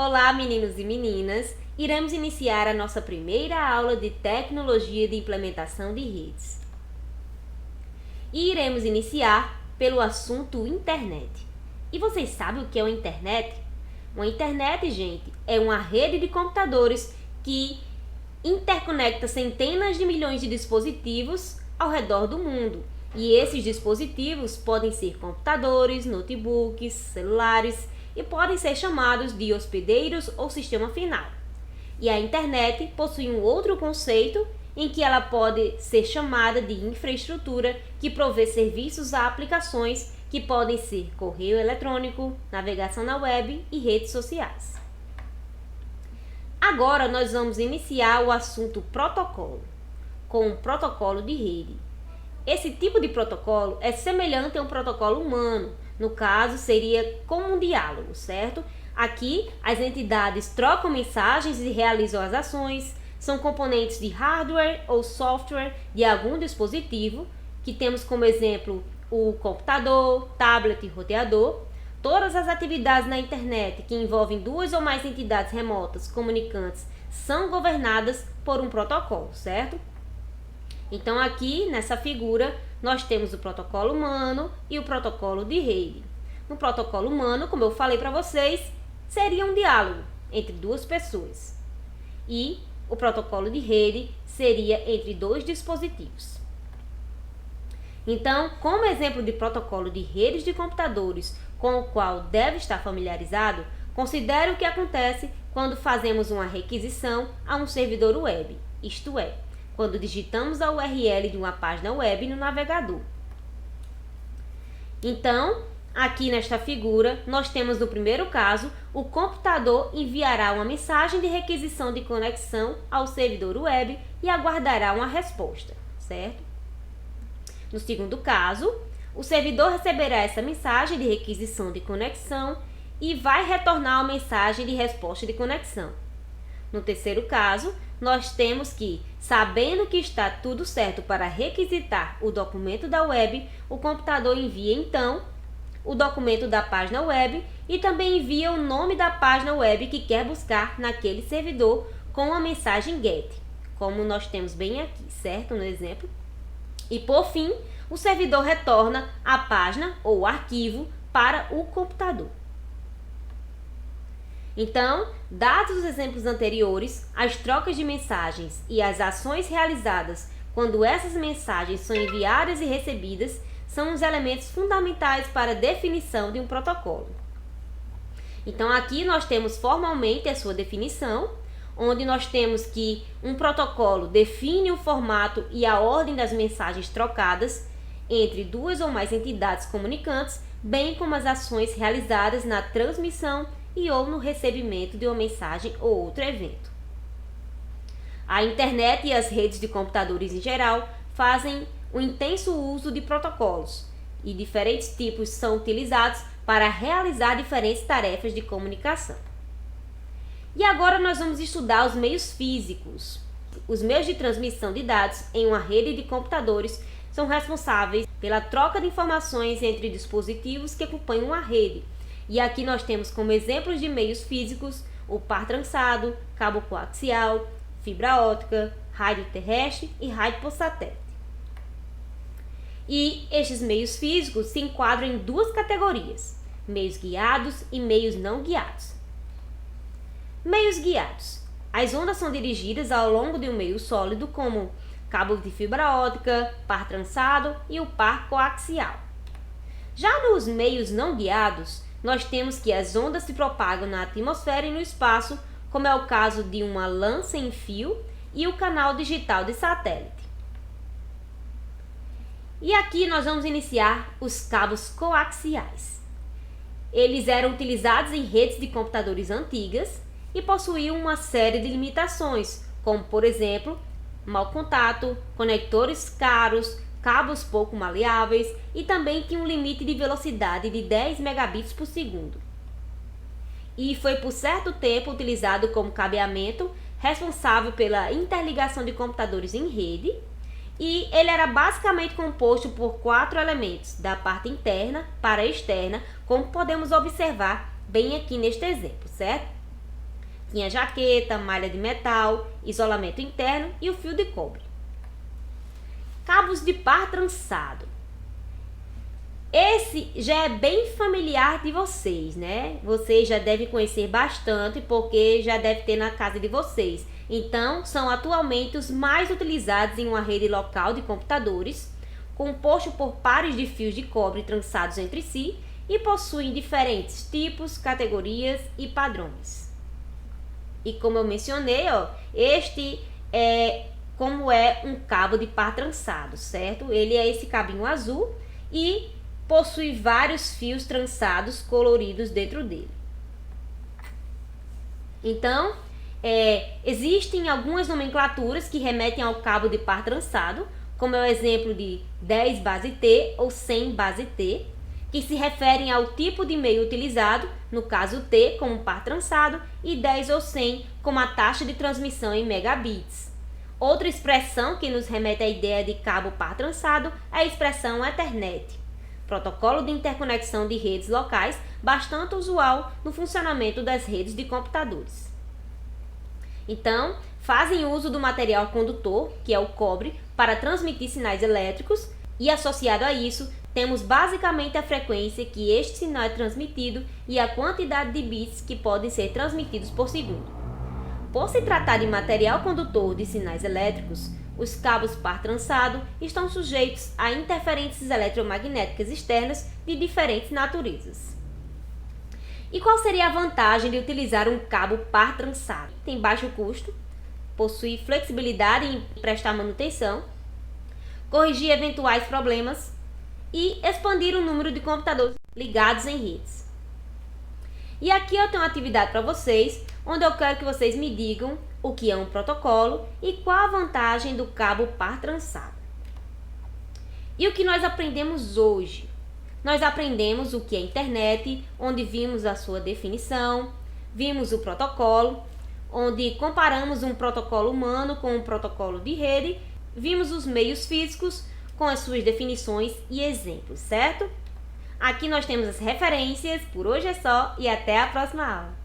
Olá, meninos e meninas! Iremos iniciar a nossa primeira aula de Tecnologia de Implementação de Redes. E iremos iniciar pelo assunto internet. E vocês sabem o que é uma internet? Uma internet, gente, é uma rede de computadores que interconecta centenas de milhões de dispositivos ao redor do mundo. E esses dispositivos podem ser computadores, notebooks, celulares e podem ser chamados de hospedeiros ou sistema final. E a internet possui um outro conceito em que ela pode ser chamada de infraestrutura, que provê serviços a aplicações que podem ser correio eletrônico, navegação na web e redes sociais. Agora nós vamos iniciar o assunto protocolo, com o protocolo de rede. Esse tipo de protocolo é semelhante a um protocolo humano, no caso seria como um diálogo, certo? Aqui as entidades trocam mensagens e realizam as ações, são componentes de hardware ou software de algum dispositivo, que temos como exemplo o computador, tablet e roteador. Todas as atividades na internet que envolvem duas ou mais entidades remotas comunicantes são governadas por um protocolo, certo? Então aqui nessa figura nós temos o protocolo humano e o protocolo de rede. No protocolo humano, como eu falei para vocês, seria um diálogo entre duas pessoas. E o protocolo de rede seria entre dois dispositivos. Então, como exemplo de protocolo de redes de computadores com o qual deve estar familiarizado, considere o que acontece quando fazemos uma requisição a um servidor web, isto é, quando digitamos a URL de uma página web no navegador. Então, aqui nesta figura, nós temos no primeiro caso, o computador enviará uma mensagem de requisição de conexão ao servidor web e aguardará uma resposta, certo? No segundo caso, o servidor receberá essa mensagem de requisição de conexão e vai retornar uma mensagem de resposta de conexão. No terceiro caso, nós temos que, sabendo que está tudo certo para requisitar o documento da web, o computador envia então o documento da página web e também envia o nome da página web que quer buscar naquele servidor com a mensagem GET, como nós temos bem aqui, certo? No exemplo. E por fim, o servidor retorna a página ou arquivo para o computador. Então, dados os exemplos anteriores, as trocas de mensagens e as ações realizadas quando essas mensagens são enviadas e recebidas são os elementos fundamentais para a definição de um protocolo. Então, aqui nós temos formalmente a sua definição, onde nós temos que um protocolo define o formato e a ordem das mensagens trocadas entre duas ou mais entidades comunicantes, bem como as ações realizadas na transmissão e ou no recebimento de uma mensagem ou outro evento. A internet e as redes de computadores em geral fazem um intenso uso de protocolos e diferentes tipos são utilizados para realizar diferentes tarefas de comunicação. E agora nós vamos estudar os meios físicos. Os meios de transmissão de dados em uma rede de computadores são responsáveis pela troca de informações entre dispositivos que acompanham uma rede. E aqui nós temos como exemplos de meios físicos o par trançado, cabo coaxial, fibra óptica, rádio terrestre e rádio por satélite. E estes meios físicos se enquadram em duas categorias: meios guiados e meios não guiados. Meios guiados. As ondas são dirigidas ao longo de um meio sólido, como cabo de fibra óptica, par trançado e o par coaxial. Já nos meios não guiados, nós temos que as ondas se propagam na atmosfera e no espaço, como é o caso de uma lã sem fio e o canal digital de satélite. E aqui nós vamos iniciar os cabos coaxiais. Eles eram utilizados em redes de computadores antigas e possuíam uma série de limitações, como por exemplo, mau contato, conectores caros, cabos pouco maleáveis e também tinha um limite de velocidade de 10 megabits por segundo. E foi por certo tempo utilizado como cabeamento responsável pela interligação de computadores em rede, e ele era basicamente composto por 4 elementos, da parte interna para a externa, como podemos observar bem aqui neste exemplo, certo? Tinha jaqueta, malha de metal, isolamento interno e o fio de cobre. Cabos de par trançado. Esse já é bem familiar de vocês, né? Vocês já devem conhecer bastante porque já deve ter na casa de vocês. Então, são atualmente os mais utilizados em uma rede local de computadores, composto por pares de fios de cobre trançados entre si e possuem diferentes tipos, categorias e padrões. E como eu mencionei, este é como é um cabo de par trançado, certo? Ele é esse cabinho azul e possui vários fios trançados coloridos dentro dele. Então, existem algumas nomenclaturas que remetem ao cabo de par trançado, como é o exemplo de 10 base T ou 100 base T, que se referem ao tipo de meio utilizado, no caso T como par trançado e 10 ou 100 como a taxa de transmissão em megabits. Outra expressão que nos remete à ideia de cabo par trançado é a expressão Ethernet, protocolo de interconexão de redes locais bastante usual no funcionamento das redes de computadores. Então, fazem uso do material condutor, que é o cobre, para transmitir sinais elétricos e, associado a isso, temos basicamente a frequência que este sinal é transmitido e a quantidade de bits que podem ser transmitidos por segundo. Por se tratar de material condutor de sinais elétricos, os cabos par trançado estão sujeitos a interferências eletromagnéticas externas de diferentes naturezas. E qual seria a vantagem de utilizar um cabo par trançado? Tem baixo custo, possui flexibilidade em prestar manutenção, corrigir eventuais problemas e expandir o número de computadores ligados em redes. E aqui eu tenho uma atividade para vocês, onde eu quero que vocês me digam o que é um protocolo e qual a vantagem do cabo par trançado. E o que nós aprendemos hoje? Nós aprendemos o que é internet, onde vimos a sua definição, vimos o protocolo, onde comparamos um protocolo humano com um protocolo de rede, vimos os meios físicos com as suas definições e exemplos, certo? Aqui nós temos as referências, por hoje é só e até a próxima aula.